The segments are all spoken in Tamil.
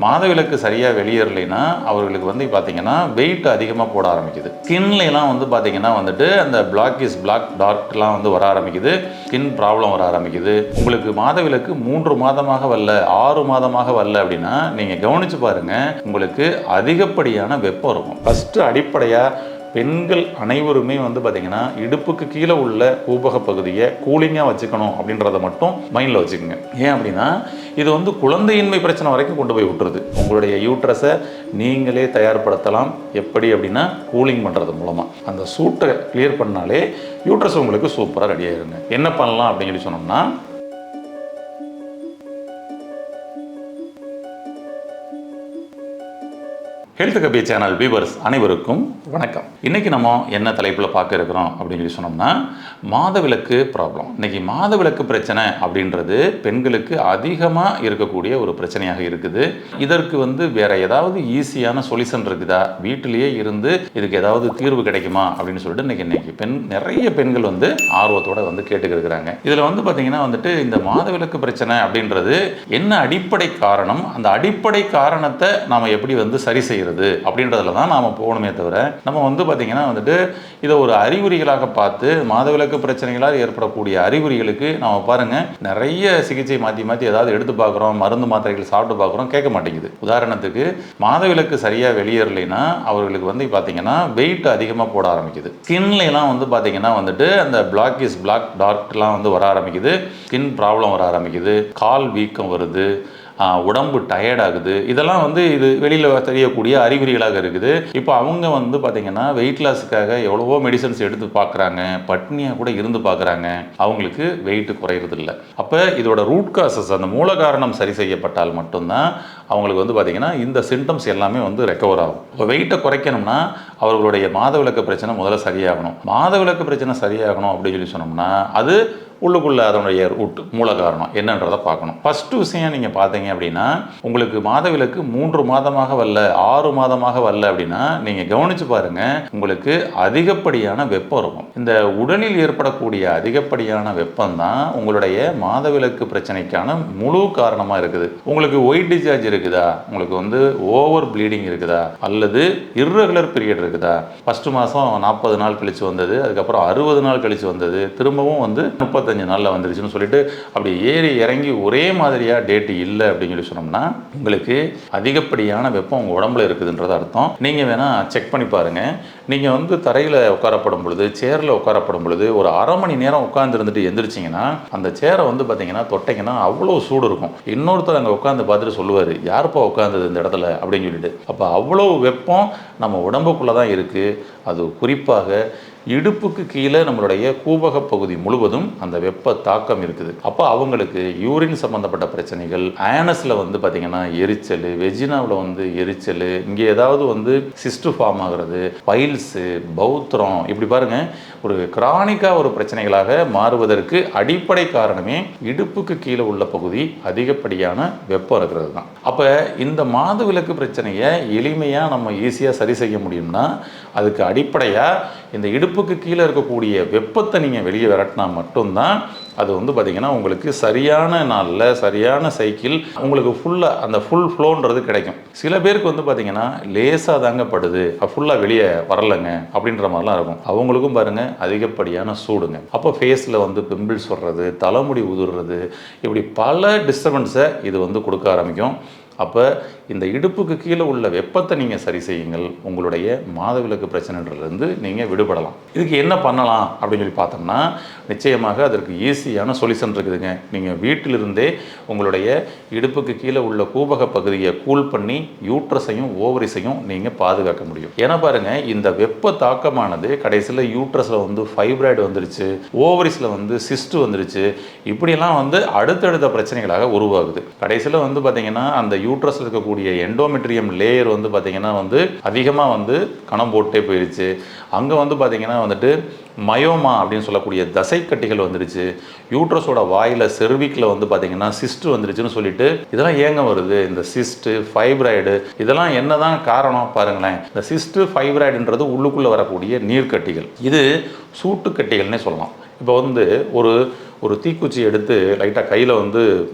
மாதவிலக்கு சரியாக வெளியேறலைன்னா அவர்களுக்கு வந்து பார்த்தீங்கன்னா வெயிட் அதிகமாக போட ஆரம்பிக்குது. ஸ்கின்லாம் வந்து பார்த்தீங்கன்னா வந்துட்டு அந்த பிளாக் டார்க்லாம் வந்து வர ஆரம்பிக்குது. ஸ்கின் ப்ராப்ளம் வர ஆரம்பிக்குது. உங்களுக்கு மாதவிலக்கு 3 மாதமாக வரல, 6 மாதமாக வரல அப்படின்னா நீங்கள் கவனித்து பாருங்கள், உங்களுக்கு அதிகப்படியான வெப்பம் இருக்கும். ஃபஸ்ட்டு அடிப்படையாக பெண்கள் அனைவருமே வந்து பார்த்திங்கன்னா இடுப்புக்கு கீழே உள்ள ஊபக பகுதியை கூலிங்காக வச்சுக்கணும் அப்படின்றத மட்டும் மைண்டில் வச்சுக்கோங்க. ஏன் அப்படின்னா இது வந்து குழந்தையின்மை பிரச்சனை வரைக்கும் கொண்டு போய் விட்டுருது. உங்களுடைய யூட்ரஸை நீங்களே தயார்படுத்தலாம். எப்படி அப்படின்னா கூலிங் பண்ணுறது மூலமாக அந்த சூட்டை கிளியர் பண்ணாலே யூட்ரஸ் உங்களுக்கு சூப்பராக ரெடி ஆயிருங்க. என்ன பண்ணலாம் அப்படின்னு சொல்லி சொன்னோம்னா, ஹெல்த் கபி சேனல் வியூவர்ஸ் அனைவருக்கும் வணக்கம். இன்றைக்கி நம்ம என்ன தலைப்பில் பார்க்க இருக்கிறோம் அப்படின்னு சொல்லி சொன்னோம்னா, மாதவிலக்கு ப்ராப்ளம். இன்றைக்கி மாதவிலக்கு பிரச்சனை அப்படின்றது பெண்களுக்கு அதிகமாக இருக்கக்கூடிய ஒரு பிரச்சனையாக இருக்குது. இதற்கு வந்து வேறு ஏதாவது ஈஸியான சொல்யூஷன் இருக்குதா, வீட்டிலேயே இருந்து இதுக்கு ஏதாவது தீர்வு கிடைக்குமா அப்படின்னு சொல்லிட்டு இன்றைக்கி நிறைய பெண்கள் வந்து ஆர்வத்தோடு வந்து கேட்டுக்கிறாங்க. இதில் வந்து பார்த்திங்கன்னா வந்துட்டு இந்த மாதவிலக்கு பிரச்சனை அப்படின்றது என்ன அடிப்படை காரணம், அந்த அடிப்படை காரணத்தை நாம் எப்படி வந்து சரி செய்யறது அப்படின்றதுல தான் நாம் போகணுமே தவிர, நம்ம வந்து பார்த்திங்கன்னா வந்துட்டு இதை ஒரு அறிகுறிகளாக பார்த்து மாதவிலக்கு பிரச்சனைகளால் ஏற்படக்கூடிய அறிகுறிகளுக்கு நாம் பாருங்கள் நிறைய சிகிச்சை மாற்றி ஏதாவது எடுத்து பார்க்குறோம், மருந்து மாத்திரைகள் சாப்பிட்டு பார்க்குறோம், கேட்க மாட்டேங்குது. உதாரணத்துக்கு மாதவிலக்கு சரியாக வெளியேறலைன்னா அவர்களுக்கு வந்து பார்த்திங்கன்னா வெயிட் அதிகமாக போட ஆரம்பிக்குது. ஸ்கின்லாம் வந்து பார்த்திங்கன்னா வந்துட்டு அந்த பிளாக் டார்க்லாம் வந்து வர ஆரம்பிக்குது. ஸ்கின் ப்ராப்ளம் வர ஆரம்பிக்குது. கால் வீக்கம் வருது, உடம்பு டயர்ட் ஆகுது. இதெல்லாம் வந்து இது வெளியில் தெரியக்கூடிய அறிகுறிகளாக இருக்குது. இப்போ அவங்க வந்து பார்த்திங்கன்னா வெயிட் லாஸுக்காக எவ்வளவோ மெடிசன்ஸ் எடுத்து பார்க்குறாங்க, பட்னியாக கூட இருந்து பார்க்குறாங்க, அவங்களுக்கு வெயிட் குறையிறது இல்லை. அப்போ இதோட ரூட் காசஸ், அந்த மூல காரணம் சரி செய்யப்பட்டால் மட்டும்தான் அவங்களுக்கு வந்து பார்த்திங்கன்னா இந்த சிம்டம்ஸ் எல்லாமே வந்து ரெக்கவர் ஆகும். இப்போ வெயிட்டை குறைக்கணும்னா அவர்களுடைய மாதவிலக்கு பிரச்சனை முதல்ல சரியாகணும். மாதவிலக்கு பிரச்சனை சரியாகணும் அப்படின்னு சொல்லி சொன்னோம்னா அது உள்ளுக்குள்ளே அதனுடைய ரூட் மூல காரணம் என்னன்றதை பார்க்கணும். ஃபஸ்ட்டு விஷயம் நீங்கள் பார்த்தீங்க அப்படின்னா, உங்களுக்கு மாதவிலக்கு 3 மாதமாக வரல, 6 மாதமாக வரல அப்படின்னா நீங்கள் கவனித்து பாருங்கள், உங்களுக்கு அதிகப்படியான வெப்பம் இருக்கும். இந்த உடலில் ஏற்படக்கூடிய அதிகப்படியான வெப்பம் தான் உங்களுடைய மாதவிலக்கு பிரச்சனைக்கான முழு காரணமாக இருக்குது. உங்களுக்கு ஒயிட் டிஸ்சார்ஜ் இருக்குதா, உங்களுக்கு வந்து ஓவர் ப்ளீடிங் இருக்குதா, அல்லது இர்ரெகுலர் பீரியட் இருக்குதா, ஃபஸ்ட்டு மாதம் 40 நாள் கழித்து வந்தது, அதுக்கப்புறம் 60 நாள் கழித்து வந்தது, திரும்பவும் வந்து 35 நாளில் வந்துருச்சுன்னு சொல்லிட்டு அப்படி ஏறி இறங்கி ஒரே மாதிரியாக டேட்டு இல்லை அப்படின்னு சொல்லி சொன்னோம்னா உங்களுக்கு அதிகப்படியான வெப்பம் உங்கள் உடம்புல இருக்குதுன்றது அர்த்தம். நீங்கள் வேணால் செக் பண்ணி பாருங்கள். நீங்கள் வந்து தரையில் உட்காரப்படும் பொழுது, சேரில் உட்காரப்படும் பொழுது ஒரு அரை மணி நேரம் உட்காந்துருந்துட்டு எந்திரிச்சிங்கன்னா அந்த சேரை வந்து பார்த்தீங்கன்னா தொட்டைங்கன்னா அவ்வளோ சூடு இருக்கும். இன்னொருத்தர் அங்கே உட்காந்து பார்த்துட்டு சொல்லுவார், யாருப்பா உட்காந்தது இந்த இடத்துல அப்படின்னு சொல்லிட்டு. அப்போ அவ்வளோ வெப்பம் நம்ம உடம்புக்குள்ளே தான் இருக்குது. அது குறிப்பாக இடுப்புக்கு கீழே நம்மளுடைய கூபக பகுதி முழுவதும் அந்த வெப்ப தாக்கம் இருக்குது. அப்போ அவங்களுக்கு யூரின் சம்மந்தப்பட்ட பிரச்சனைகள், ஆனஸில் வந்து பார்த்திங்கன்னா எரிச்சல், வெஜினாவில் வந்து எரிச்சல், இங்கே ஏதாவது வந்து சிஸ்டு ஃபார்ம் ஆகிறது, பைல்ஸு, பௌத்திரம், இப்படி பாருங்கள் ஒரு கிரானிக்காக ஒரு பிரச்சனைகளாக மாறுவதற்கு அடிப்படை காரணமே இடுப்புக்கு கீழே உள்ள பகுதி அதிகப்படியான வெப்பம் இருக்கிறது தான். அப்போ இந்த மாதவிலக்கு பிரச்சனையை எளிமையாக நம்ம ஈஸியாக சரி செய்ய முடியும்னா அதுக்கு அடிப்படையாக இந்த இடுப்புக்கு கீழே இருக்கக்கூடிய வெப்பத்தை நீங்கள் வெளியே விரட்டினா மட்டும்தான் அது வந்து பார்த்திங்கன்னா உங்களுக்கு சரியான நாளில் சரியான சைக்கிள் உங்களுக்கு ஃபுல்லாக அந்த ஃபுல் ஃப்ளோன்றது கிடைக்கும். சில பேருக்கு வந்து பார்த்திங்கன்னா லேசாக தாங்க படுது, ஃபுல்லாக வெளியே வரலைங்க அப்படின்ற மாதிரிலாம் இருக்கும். அவங்களுக்கும் பாருங்கள் அதிகப்படியான சூடுங்க. அப்போ ஃபேஸில் வந்து பிம்பிள்ஸ் வர்றது, தலைமுடி உதிர்றது, இப்படி பல டிஸ்டர்பன்ஸை இது வந்து கொடுக்க ஆரம்பிக்கும். அப்போ இந்த இடுப்புக்கு கீழே உள்ள வெப்பத்தை நீங்கள் சரி செய்யுங்கள், உங்களுடைய மாதவிலக்கு பிரச்சனைன்றது நீங்கள் விடுபடலாம். இதுக்கு என்ன பண்ணலாம் அப்படின்னு சொல்லி பார்த்தோம்னா நிச்சயமாக அதற்கு ஈஸியான சொல்யூஷன் இருக்குதுங்க. நீங்கள் வீட்டிலிருந்தே உங்களுடைய இடுப்புக்கு கீழே உள்ள கூபக பகுதியை கூல் பண்ணி யூட்ரஸையும் ஓவரிஸையும் நீங்கள் பாதுகாக்க முடியும். ஏன்னா பாருங்கள், இந்த வெப்ப தாக்கமானது கடைசியில் யூட்ரஸில் வந்து ஃபைப்ராய்டு வந்துருச்சு, ஓவரிஸில் வந்து சிஸ்ட் வந்துருச்சு, இப்படியெல்லாம் வந்து அடுத்தடுத்த பிரச்சனைகளாக உருவாகுது. கடைசியில் வந்து பார்த்திங்கன்னா அந்த யூட்ரஸில் இருக்கக்கூடிய எண்டோமெட்ரியம் லேயர் வந்து பார்த்திங்கன்னா வந்து அதிகமாக வந்து கணம் போட்டே போயிடுச்சு. அங்கே வந்து பார்த்திங்கன்னா வந்துட்டு மயோமா அப்படின்னு சொல்லக்கூடிய தசைக்கட்டிகள் வந்துருச்சு. யூட்ரஸோட வாயில் செர்விக்கில் வந்து பார்த்திங்கன்னா சிஸ்ட் வந்துருச்சுன்னு சொல்லிட்டு இதெல்லாம் ஏங்க வருது? இந்த சிஸ்ட்டு, ஃபைப்ராய்டு, இதெல்லாம் என்ன தான் காரணம் பாருங்களேன். இந்த சிஸ்ட்டு, ஃபைப்ராய்டுன்றது உள்ளுக்குள்ளே வரக்கூடிய நீர்க்கட்டிகள், இது சூட்டுக்கட்டிகள்னே சொல்லலாம். இப்போ வந்து ஒரு ஒரு தீக்குச்சி எடுத்து லைட்டாக கையில் வந்து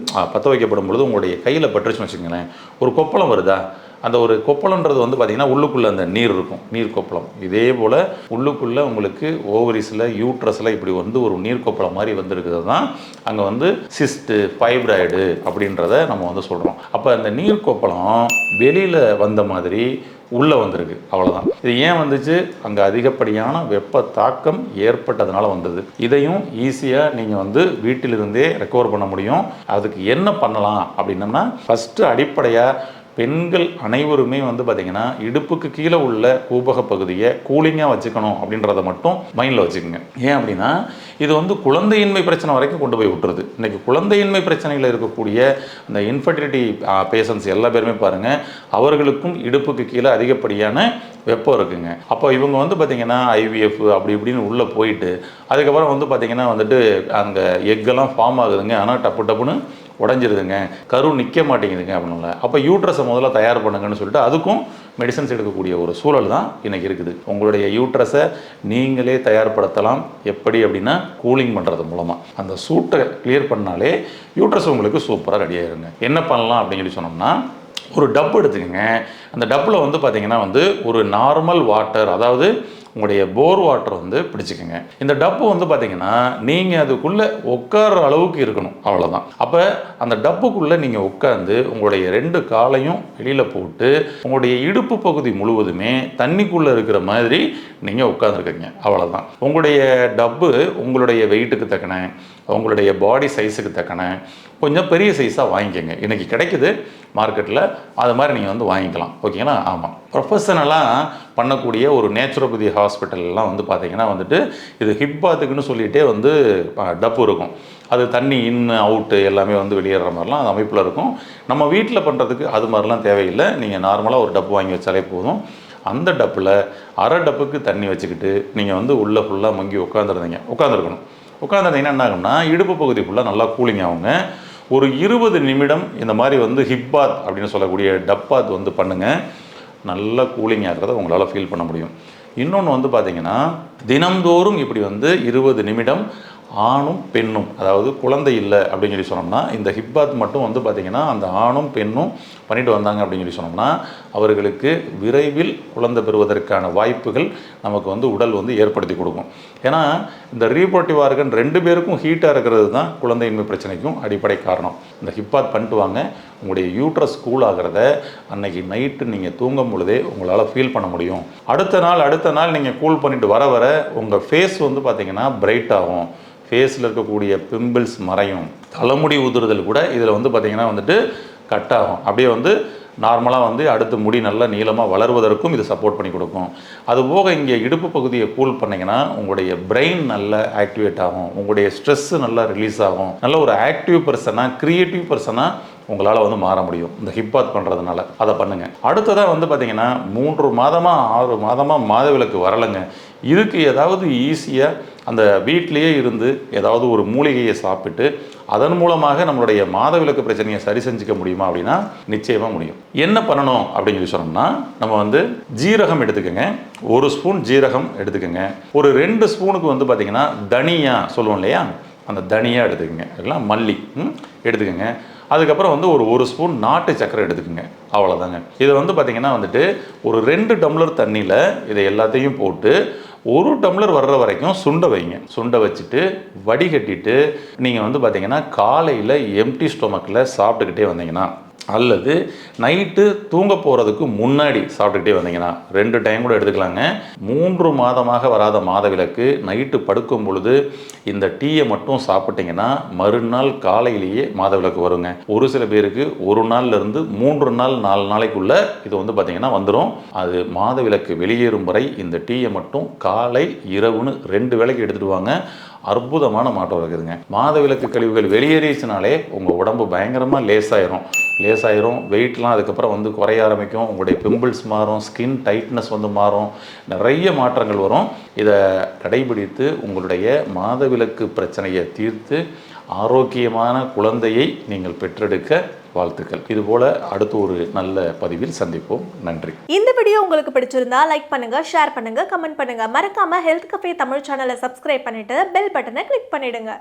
பற்ற வைக்கப்படும் பொழுது உங்களுடைய கையில் பட்டுருச்சுன்னு வச்சுக்கோங்களேன், ஒரு கொப்பளம் வருதா, அந்த ஒரு கொப்பளன்றது வந்து பார்த்திங்கன்னா உள்ளுக்குள்ளே அந்த நீர் இருக்கும், நீர் கொப்பளம். இதே போல் உள்ளுக்குள்ளே உங்களுக்கு ஓவரிஸில் யூட்ரஸில் இப்படி வந்து ஒரு நீர் கொப்பளம் மாதிரி வந்துருக்கிறது தான் அங்கே வந்து சிஸ்ட்டு ஃபைப்ராய்டு அப்படின்றத நம்ம வந்து சொல்கிறோம். அப்போ அந்த நீர் கொப்பளம் வெளியில் வந்த மாதிரி உள்ளே வந்திருக்கு, அவ்வளோதான். இது ஏன் வந்துச்சு? அங்கே அதிகப்படியான வெப்ப தாக்கம் ஏற்பட்டதுனால வந்தது. இதையும் ஈஸியாக நீங்கள் வந்து வீட்டிலிருந்தே ரெக்கவர் பண்ண முடியும். அதுக்கு என்ன பண்ணலாம் அப்படின்னம்னா, ஃபஸ்ட்டு அடிப்படையாக பெண்கள் அனைவருமே வந்து பார்த்திங்கன்னா இடுப்புக்கு கீழே உள்ள கூபக பகுதியை கூலிங்காக வச்சுக்கணும் அப்படின்றத மட்டும் மைண்டில் வச்சுக்கோங்க. ஏன் அப்படின்னா இது வந்து குழந்தையின்மை பிரச்சனை வரைக்கும் கொண்டு போய் விட்டுருது. இன்றைக்கி குழந்தையின்மை பிரச்சனையில் இருக்கக்கூடிய இந்த இன்ஃபர்டிலிட்டி பேஷண்ட்ஸ் எல்லா பேருமே பாருங்கள், அவர்களுக்கும் இடுப்புக்கு கீழே அதிகப்படியான வெப்பம் இருக்குங்க. அப்போ இவங்க வந்து பார்த்திங்கன்னா ஐவிஎஃப் அப்படி இப்படின்னு உள்ளே போயிட்டு அதுக்கப்புறம் வந்து பார்த்திங்கன்னா வந்துட்டு அங்கே எக்கெல்லாம் ஃபார்ம் ஆகுதுங்க, ஆனால் டப்பு டப்புன்னு உடஞ்சிருதுங்க, கரு நிற்க மாட்டேங்குதுங்க அப்படின்ல. அப்போ யூட்ரஸை முதல்ல தயார் பண்ணுங்கன்னு சொல்லிட்டு அதுக்கும் மெடிசன்ஸ் எடுக்கக்கூடிய ஒரு சூழல் தான் இன்றைக்கி இருக்குது. உங்களுடைய யூட்ரஸை நீங்களே தயார்படுத்தலாம். எப்படி அப்படின்னா கூலிங் பண்ணுறது மூலமாக அந்த சூட்டை கிளியர் பண்ணாலே யூட்ரஸ் உங்களுக்கு சூப்பராக ரெடி ஆயிருங்க. என்ன பண்ணலாம் அப்படின்னு சொல்லி சொன்னோம்னா, ஒரு டப்பு எடுத்துக்கோங்க. அந்த டப்பில் வந்து பார்த்திங்கன்னா வந்து ஒரு நார்மல் வாட்டர், அதாவது உங்களுடைய போர் வாட்டர் வந்து பிடிச்சிக்கோங்க. இந்த டப்பு வந்து பார்த்திங்கன்னா நீங்கள் அதுக்குள்ளே உட்கார அளவுக்கு இருக்கணும், அவ்வளோதான். அப்போ அந்த டப்புக்குள்ளே நீங்கள் உட்காந்து உங்களுடைய 2 காலையும் வெளியில் போட்டு உங்களுடைய இடுப்பு பகுதி முழுவதுமே தண்ணிக்குள்ளே இருக்கிற மாதிரி நீங்கள் உட்காந்துருக்கீங்க, அவ்வளோதான். உங்களுடைய டப்பு உங்களுடைய வெயிட்டுக்கு தக்கன, உங்களுடைய பாடி சைஸுக்கு தக்கன கொஞ்சம் பெரிய சைஸாக வாங்கிக்கோங்க. இன்றைக்கி கிடைக்குது மார்க்கெட்டில், அது மாதிரி நீங்கள் வந்து வாங்கிக்கலாம், ஓகேங்களா? ஆமாம், ப்ரொஃபஷனலாக பண்ணக்கூடிய ஒரு நேச்சுரோபதி ஹாஸ்பிட்டல்லாம் வந்து பார்த்திங்கன்னா வந்துட்டு இது ஹிப் பாத்துக்குன்னு சொல்லிகிட்டே வந்து டப்பு இருக்கும். அது தண்ணி இன் அவுட்டு எல்லாமே வந்து வெளியேற மாதிரிலாம் அது அமைப்பில் இருக்கும். நம்ம வீட்டில் பண்ணுறதுக்கு அது மாதிரிலாம் தேவையில்லை. நீங்கள் நார்மலாக ஒரு டப்பு வாங்கி வச்சாலே போதும். அந்த டப்பில் அரை டப்புக்கு தண்ணி வச்சுக்கிட்டு நீங்கள் வந்து உள்ளே ஃபுல்லாக மங்கி உட்காந்துருக்கணும். உட்காந்துருந்தீங்கன்னா என்ன ஆகும்னா இடுப்பு பகுதி ஃபுல்லாக நல்லா கூலிங் ஆகுங்க. ஒரு 20 நிமிடம் இந்த மாதிரி வந்து ஹிப் பாத் அப்படின்னு சொல்லக்கூடிய டப்பாத் வந்து பண்ணுங்கள். நல்லா கூலிங் ஆகிறத உங்களால் ஃபீல் பண்ண முடியும். இன்னொன்று வந்து பார்த்திங்கன்னா தினம்தோறும் இப்படி வந்து 20 நிமிடம் ஆணும் பெண்ணும், அதாவது குழந்தை இல்லை அப்படின்னு சொல்லி சொன்னோம்னா இந்த ஹிப் பாத் மட்டும் வந்து பார்த்திங்கன்னா அந்த ஆணும் பெண்ணும் பண்ணிட்டு வந்தாங்க அப்படின்னு சொல்லி சொன்னோம்னா அவர்களுக்கு விரைவில் குழந்தை பெறுவதற்கான வாய்ப்புகள் நமக்கு வந்து உடல் வந்து ஏற்படுத்தி கொடுக்கும். ஏன்னா இந்த ரீப்ரொடக்டிவ் ஆர்கன் 2 பேருக்கும் ஹீட்டாக இருக்கிறது தான் குழந்தையின்மை பிரச்சனைக்கும் அடிப்படை காரணம். இந்த ஹிப் பாத் பண்ணிட்டு வாங்க. உங்களுடைய யூட்ரஸ் கூல் ஆகிறத அன்னைக்கு நைட்டு நீங்கள் தூங்கும் பொழுதே உங்களால் ஃபீல் பண்ண முடியும். அடுத்த நாள் நீங்கள் கூல் பண்ணிட்டு வர வர உங்கள் ஃபேஸ் வந்து பார்த்திங்கன்னா பிரைட் ஆகும். ஃபேஸில் இருக்கக்கூடிய பிம்பிள்ஸ் மறையும். தலைமுடி உதிர்தல் கூட இதில் வந்து பார்த்திங்கன்னா வந்துட்டு கட் ஆகும். அப்படியே வந்து நார்மலாக வந்து அடுத்து முடி நல்லா நீளமாக வளர்வதற்கும் இது சப்போர்ட் பண்ணி கொடுக்கும். அதுபோக இங்கே இடுப்பு பகுதியை கூல் பண்ணிங்கன்னா உங்களுடைய பிரெயின் நல்லா ஆக்டிவேட் ஆகும். உங்களுடைய ஸ்ட்ரெஸ்ஸு நல்லா ரிலீஸ் ஆகும். நல்ல ஒரு ஆக்டிவ் பர்சனாக, க்ரியேட்டிவ் பர்சனாக உங்களால் வந்து மாற முடியும் இந்த ஹிப் பாத் பண்ணுறதுனால. அதை பண்ணுங்கள். அடுத்ததாக வந்து பார்த்திங்கன்னா 3 மாதமாக 6 மாதமாக மாதவிலக்கு வரலைங்க. இதுக்கு ஏதாவது ஈஸியாக அந்த வீட்டிலையே இருந்து ஏதாவது ஒரு மூலிகையை சாப்பிட்டு அதன் மூலமாக நம்மளுடைய மாதவிலக்கு பிரச்சனையை சரி செஞ்சுக்க முடியுமா அப்படின்னா நிச்சயமாக முடியும். என்ன பண்ணணும் அப்படின்னு சொல்லி சொன்னோம்னா நம்ம வந்து ஜீரகம் எடுத்துக்கோங்க. 1 ஸ்பூன் ஜீரகம் எடுத்துக்கோங்க. ஒரு 2 ஸ்பூனுக்கு வந்து பார்த்திங்கன்னா தனியா சொல்லுவோம் இல்லையா, அந்த தனியா எடுத்துக்கோங்க. எல்லாம் மல்லி எடுத்துக்கோங்க. அதுக்கப்புறம் வந்து ஒரு ஸ்பூன் நாட்டு சக்கரை எடுத்துக்கோங்க. அவ்வளோதாங்க. இதை வந்து பார்த்திங்கன்னா வந்துட்டு ஒரு 2 டம்ளர் தண்ணியில் இதை எல்லாத்தையும் போட்டு 1 டம்ளர் வர்ற வரைக்கும் சுண்ட வைங்க. சுண்ட வச்சுட்டு வடிகட்டிட்டு நீங்கள் வந்து பார்த்திங்கன்னா காலையில் எம்டி ஸ்டொமக்கில் சாப்பிட்டுக்கிட்டே வந்தீங்கன்னா அல்லது நைட்டு தூங்க போகிறதுக்கு முன்னாடி சாப்பிட்டுக்கிட்டே வந்தீங்கன்னா 2 டைம் கூட எடுத்துக்கலாங்க. 3 மாதமாக வராத மாதவிலக்கு நைட்டு படுக்கும் பொழுது இந்த டீயை மட்டும் சாப்பிட்டீங்கன்னா மறுநாள் காலையிலேயே மாதவிலக்கு வருங்க. ஒரு சில பேருக்கு 1 நாள்லேருந்து 3 நாள் 4 நாளைக்குள்ளே இது வந்து பார்த்திங்கன்னா வந்துடும். அது மாதவிலக்கு வெளியேறும் வரை இந்த டீயை மட்டும் காலை இரவுன்னு 2 வேளைக்கு எடுத்துகிட்டு வாங்க. அற்புதமான மாற்றம் இருக்குதுங்க. மாதவிலக்கு கழிவுகள் வெளியேறிச்சுனாலே உங்கள் உடம்பு பயங்கரமாக லேசாயிரும். வெயிட்லாம் அதுக்கப்புறம் வந்து குறைய ஆரம்பிக்கும். உங்களுடைய பிம்பிள்ஸ் மாறும், ஸ்கின் டைட்னஸ் வந்து மாறும், நிறைய மாற்றங்கள் வரும். இதை கடைபிடித்து உங்களுடைய மாதவிலக்கு பிரச்சனையை தீர்த்து ஆரோக்கியமான குழந்தையை நீங்கள் பெற்றெடுக்க வாழ்த்துக்கள். இதுபோல அடுத்து ஒரு நல்ல பதிவில் சந்திப்போம். நன்றி. இந்த வீடியோ உங்களுக்கு பிடிச்சிருந்தா லைக் பண்ணுங்க, ஷேர் பண்ணுங்க, கமெண்ட் பண்ணுங்க. மறக்காம ஹெல்த் கஃபே தமிழ் சேனலை சப்ஸ்கிரைப் பண்ணிட்டு பெல் பட்டனை கிளிக் பண்ணிடுங்க.